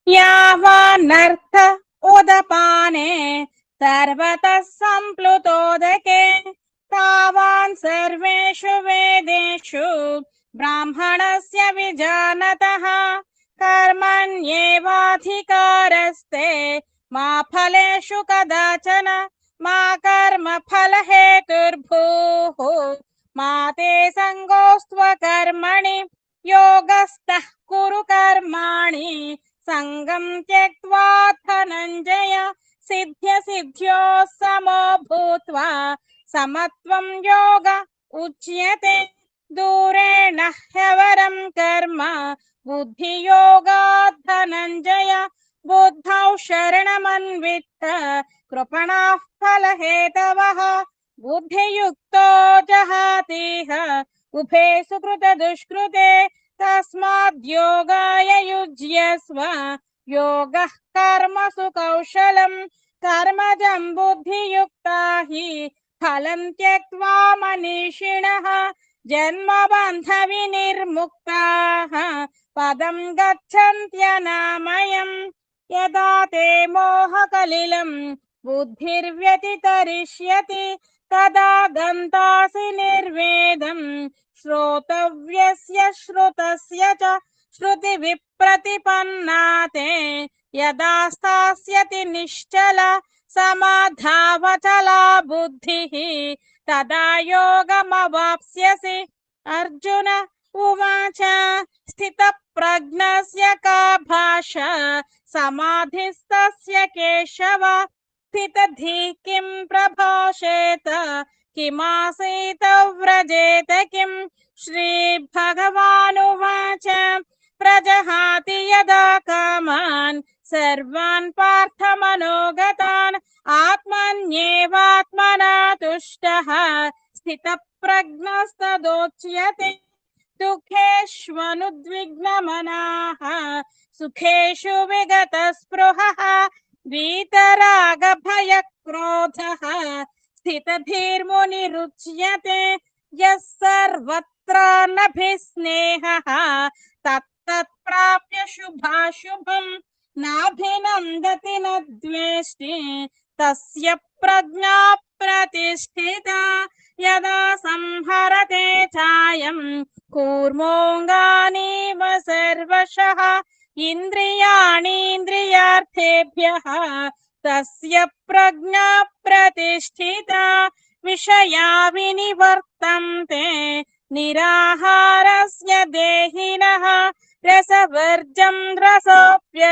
यावानर्थ उदपाने सर्वतः सम्प्लुतोदके तावान् सर्वेषु वेदेषु ब्राह्मणस्य विजानतः कर्मण्येवाधिकारस्ते मा फलेषु कदाचन मा कर्मफलहेतुर्भूः मा ते सङ्गोऽस्त्वकर्मणि योगस्थः कुरु कर्माणि संगं त्यक्त्वा धनञ्जय सिद्ध्यसिद्ध्योः समो भूत्वा समत्वं योग उच्यते दूरेण ह्यवरं कर्म बुद्धियोगात् धनञ्जय बुद्धौ शरणमन्वित्त कृपणाः फलहेतवः बुद्धियुक्तो जहातीह उभे सुकृतदुष्कृते तस्माद्योगाय युज्यस्व योगः कर्मसु कौशलम् कर्मजं बुद्धियुक्ता हि फलं त्यक्त्वा मनीषिणः जन्मबन्धविनिर्मुक्ताः पदं गच्छन्त्यनामयम् यदा ते मोहकलिलं बुद्धिर्व्यतितरिष्यति तदा गन्तासि निर्वेदं श्रोतव्यस्य श्रुतस्य च श्रुतिविप्रतिपन्ना ते यदा स्थास्यति निश्चला समाधावचला बुद्धिः तदा योगमवाप्स्यसि अर्जुन उवाच स्थितप्रज्ञस्य का भाषा समाधिस्तस्य केशव स्थितधीः किं प्रभाषेत किमासीत व्रजेत किं श्रीभगवानुवाच प्रजहाति यदा कामान् सर्वान् पार्थमनोगतान् आत्मन्येवात्मना तुष्टः स्थितप्रज्ञस्तदोच्यते दुःखेष्वनुद्विग्नमनाः सुखेषु विगतस्पृहः वीतरागभयक्रोधः स्थितधीर्मुनिरुच्यते यः सर्वत्रानभिस्नेहः तत्तत्प्राप्य शुभाशुभम् नाभिनन्दति न द्वेष्टि तस्य प्रज्ञा प्रतिष्ठिता यदा संहरते चायं कूर्मोऽङ्गानीव सर्वशः इन्द्रियाणीन्द्रियार्थेभ्यः तस्य प्रज्ञा प्रतिष्ठिता विषया विनिवर्तन्ते निराहारस्य देहिनः रसवर्जं रसोऽप्य